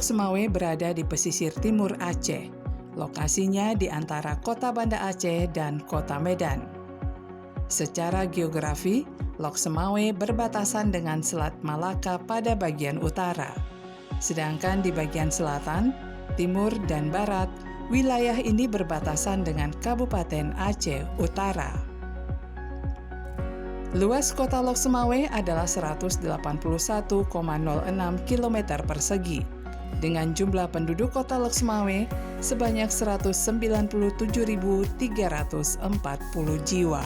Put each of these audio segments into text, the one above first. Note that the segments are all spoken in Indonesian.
Loksemawe berada di pesisir timur Aceh. Lokasinya di antara kota Banda Aceh dan kota Medan. Secara geografi, Loksemawe berbatasan dengan Selat Malaka pada bagian utara. Sedangkan di bagian selatan, timur, dan barat, wilayah ini berbatasan dengan Kabupaten Aceh Utara. Luas kota Loksemawe adalah 181,06 km persegi, dengan jumlah penduduk kota Loksemawe sebanyak 197.340 jiwa.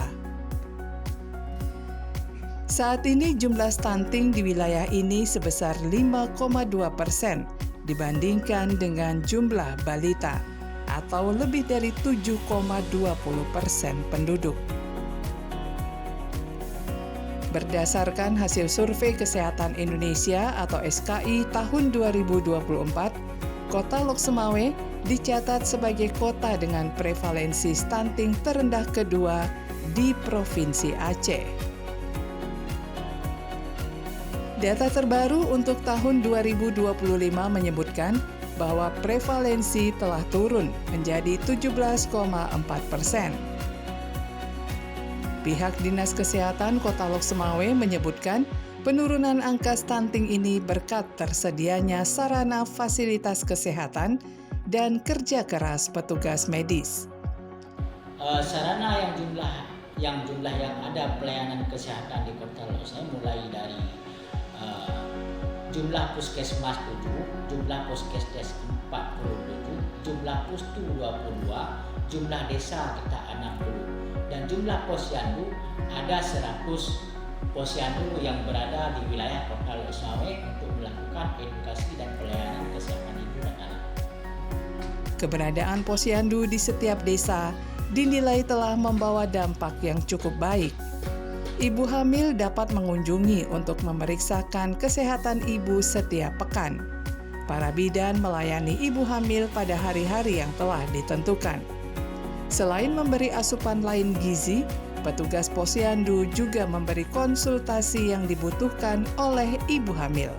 Saat ini jumlah stunting di wilayah ini sebesar 5,2% dibandingkan dengan jumlah balita, atau lebih dari 7,20% penduduk. Berdasarkan hasil Survei Kesehatan Indonesia atau SKI tahun 2024, kota Loksemawe dicatat sebagai kota dengan prevalensi stunting terendah kedua di Provinsi Aceh. Data terbaru untuk tahun 2025 menyebutkan bahwa prevalensi telah turun menjadi 17,4%. Pihak Dinas Kesehatan Kota Loksemawe menyebutkan penurunan angka stunting ini berkat tersedianya sarana fasilitas kesehatan dan kerja keras petugas medis. Sarana yang ada pelayanan kesehatan di Kota Loksemawe mulai dari jumlah puskesmas 7, jumlah puskesdes 47, jumlah pustu 22, jumlah desa kita 60. Dan jumlah posyandu ada 100 posyandu yang berada di wilayah Kota Loksemawe untuk melakukan edukasi dan pelayanan kesehatan ibu dan anak. Keberadaan posyandu di setiap desa dinilai telah membawa dampak yang cukup baik. Ibu hamil dapat mengunjungi untuk memeriksakan kesehatan ibu setiap pekan. Para bidan melayani ibu hamil pada hari-hari yang telah ditentukan. Selain memberi asupan lain gizi, petugas posyandu juga memberi konsultasi yang dibutuhkan oleh ibu hamil.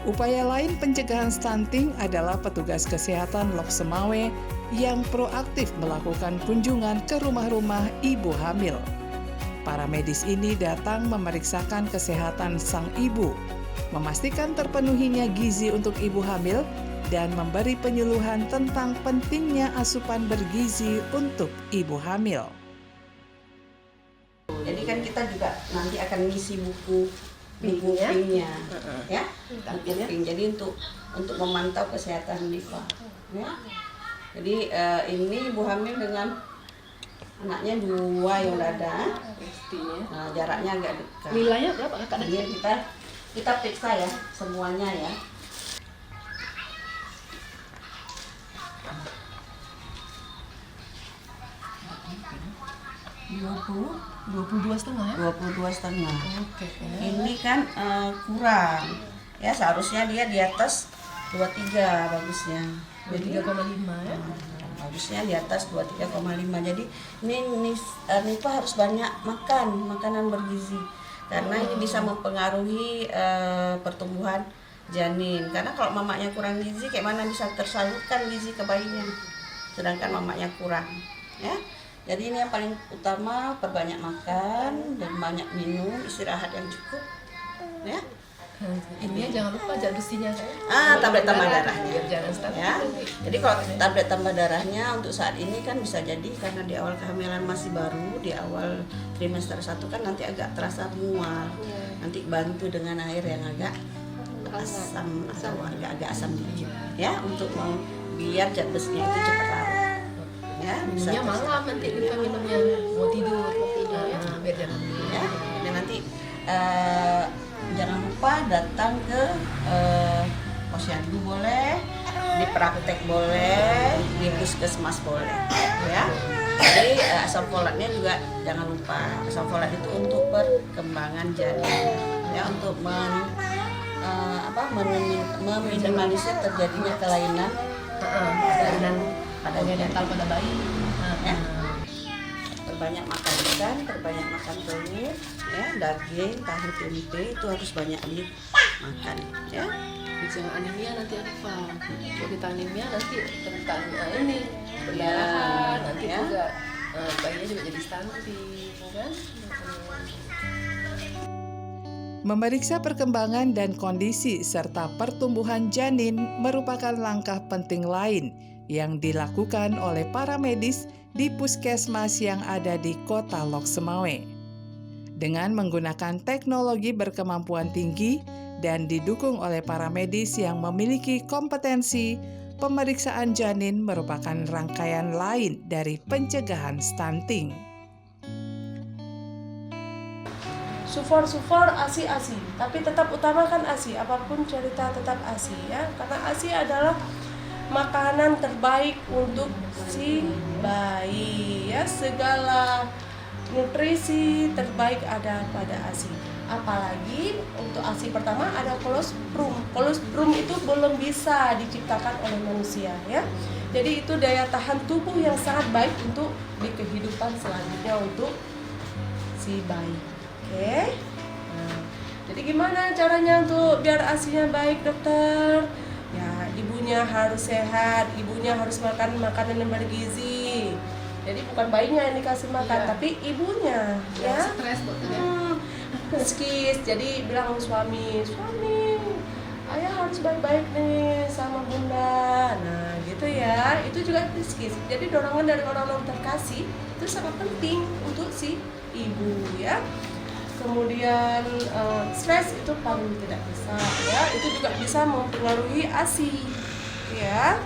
Upaya lain pencegahan stunting adalah petugas kesehatan Loksemawe yang proaktif melakukan kunjungan ke rumah-rumah ibu hamil. Para medis ini datang memeriksakan kesehatan sang ibu, memastikan terpenuhinya gizi untuk ibu hamil, dan memberi penyuluhan tentang pentingnya asupan bergizi untuk ibu hamil. Jadi kan kita juga nanti akan ngisi buku pinknya, ya, jadi untuk memantau kesehatan Nifa, ya. Jadi ini ibu hamil dengan anaknya 2 yang udah ada, nah, jaraknya agak dekat. Nilainya berapa kakak? Jadi kita periksa ya semuanya ya. 22,5 ya? 22,5. Oke. Ini kan kurang. Ya seharusnya dia di atas 23 bagusnya. 23,5 ya? Bagusnya di atas 23,5. Jadi ini Nifa harus banyak makan makanan bergizi. Karena ini bisa mempengaruhi pertumbuhan janin. Karena kalau mamanya kurang gizi, kayak mana bisa tersalurkan gizi ke bayinya. Sedangkan mamanya kurang, ya. Jadi ini yang paling utama, perbanyak makan dan banyak minum, istirahat yang cukup, ya. Ini jangan lupa zat besinya. Tablet tambah darahnya. Jangan stunting. Ya. Jadi kalau tablet tambah darahnya untuk saat ini kan bisa jadi karena di awal kehamilan masih baru, di awal trimester 1 kan nanti agak terasa mual. Nanti bantu dengan air yang agak asam atau agak asam dikit, ya, untuk biar zat besinya itu cepat larut. Ya, minumnya malam nanti kita minumnya mau tidur ya, biar jangan ya. Dan nanti jangan lupa datang ke posyandu boleh, di praktek boleh, di puskesmas boleh, ya. Jadi asam folatnya juga jangan lupa. Asam folat itu untuk perkembangan janin, ya, untuk meminimalisir terjadinya kelainan pada dental pada bayi. Ya. Perbanyak makan ikan, perbanyak makan telur, ya, daging, tahu, tempe itu harus banyak makan ya. Yang anemia nanti apa? Kalau kita anemia nanti rentan ini perdarahan, nanti ya. juga bayinya juga jadi stunting, kan? Memeriksa perkembangan dan kondisi serta pertumbuhan janin merupakan langkah penting lain yang dilakukan oleh para medis di puskesmas yang ada di Kota Lok Semawe. Dengan menggunakan teknologi berkemampuan tinggi dan didukung oleh para medis yang memiliki kompetensi, pemeriksaan janin merupakan rangkaian lain dari pencegahan stunting. Sufor, ASI, tapi tetap utamakan ASI, apapun cerita tetap ASI ya, karena ASI adalah makanan terbaik untuk si bayi ya, segala nutrisi terbaik ada pada ASI. Apalagi untuk ASI pertama ada kolostrum. Kolostrum itu belum bisa diciptakan oleh manusia ya. Jadi itu daya tahan tubuh yang sangat baik untuk di kehidupan selanjutnya untuk si bayi. Oke. Nah, jadi gimana caranya untuk biar ASI-nya baik, dokter? Ya, ibunya harus sehat, ibunya harus makan makanan yang bergizi. Jadi bukan bayinya yang dikasih makan, tapi ibunya, ya. Stres, dokter ya. Skis, jadi bilang suami, ayah harus baik-baik nih sama bunda. Nah, gitu ya. Itu juga skis. Jadi dorongan dari orang-orang terkasih itu sangat penting untuk si ibu, ya. Kemudian stres itu paling tidak bisa ya, itu juga bisa mempengaruhi ASI ya.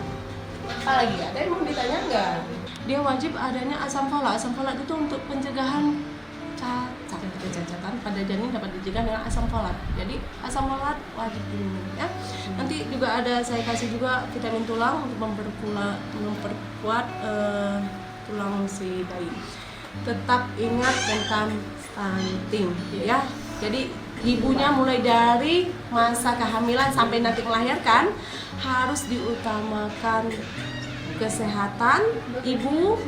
Apalagi ada yang mau ditanya nggak? Dia wajib adanya asam folat. Asam folat itu untuk pencegahan cacat, kecacatan pada janin dapat dicegah dengan asam folat. Jadi asam folat wajib diminum ya. Nanti juga ada saya kasih juga vitamin tulang untuk memperkuat tulang si bayi. Tetap ingat tentang stunting ya. Jadi ibunya mulai dari masa kehamilan sampai nanti melahirkan harus diutamakan kesehatan ibu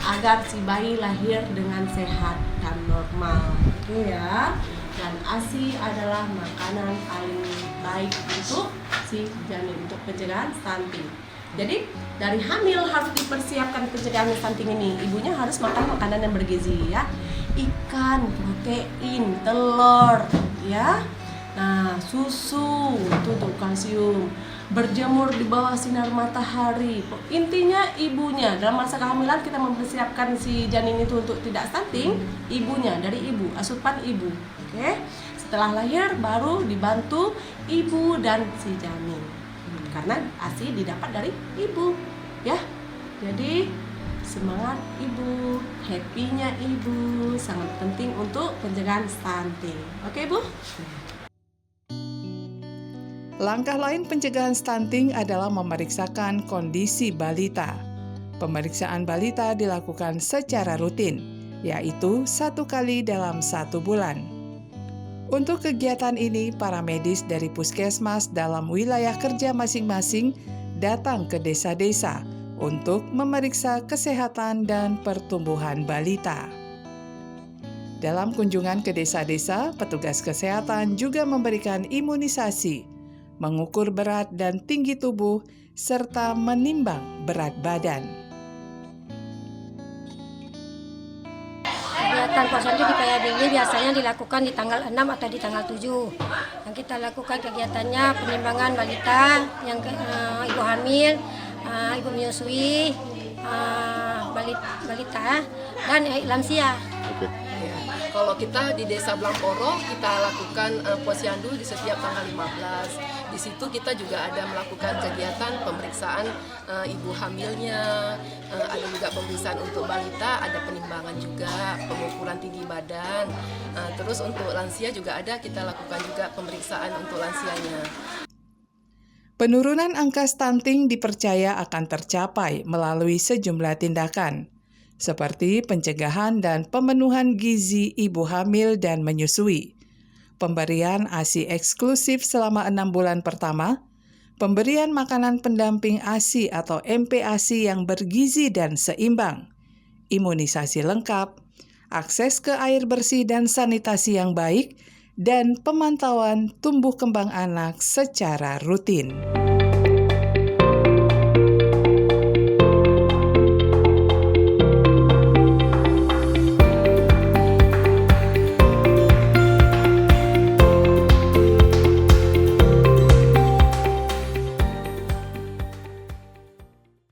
agar si bayi lahir dengan sehat dan normal ya. Dan ASI adalah makanan paling baik untuk si janin, untuk pencegahan stunting. Jadi dari hamil harus dipersiapkan pencegahan stunting ini. Ibunya harus makan makanan yang bergizi ya. Ikan, protein, telur ya. Nah, susu itu untuk kalsium. Berjemur di bawah sinar matahari. Intinya ibunya dalam masa kehamilan kita mempersiapkan si janin itu untuk tidak stunting, ibunya dari ibu, asupan ibu. Oke. Setelah lahir baru dibantu ibu dan si janin. Karena ASI didapat dari ibu ya. Jadi semangat ibu, happy-nya ibu sangat penting untuk pencegahan stunting. Oke, Bu? Langkah lain pencegahan stunting adalah memeriksakan kondisi balita. Pemeriksaan balita dilakukan secara rutin, yaitu 1 kali dalam 1 bulan. Untuk kegiatan ini, para medis dari puskesmas dalam wilayah kerja masing-masing datang ke desa-desa untuk memeriksa kesehatan dan pertumbuhan balita. Dalam kunjungan ke desa-desa, petugas kesehatan juga memberikan imunisasi, mengukur berat dan tinggi tubuh, serta menimbang berat badan. Kegiatan posyandu di PADY biasanya dilakukan di tanggal 6 atau di tanggal 7. Yang kita lakukan kegiatannya penimbangan balita, yang ibu hamil, ibu menyusui, balita, dan lansia. Kalau kita di Desa Blangkoro, kita lakukan posyandu di setiap tanggal 15. Di situ kita juga ada melakukan kegiatan pemeriksaan ibu hamilnya, ada juga pemeriksaan untuk balita, ada penimbangan juga, pengukuran tinggi badan. Terus untuk lansia juga ada, kita lakukan juga pemeriksaan untuk lansianya. Penurunan angka stunting dipercaya akan tercapai melalui sejumlah tindakan, seperti pencegahan dan pemenuhan gizi ibu hamil dan menyusui, pemberian ASI eksklusif selama 6 bulan pertama, pemberian makanan pendamping ASI atau MPASI yang bergizi dan seimbang, imunisasi lengkap, akses ke air bersih dan sanitasi yang baik, dan pemantauan tumbuh kembang anak secara rutin.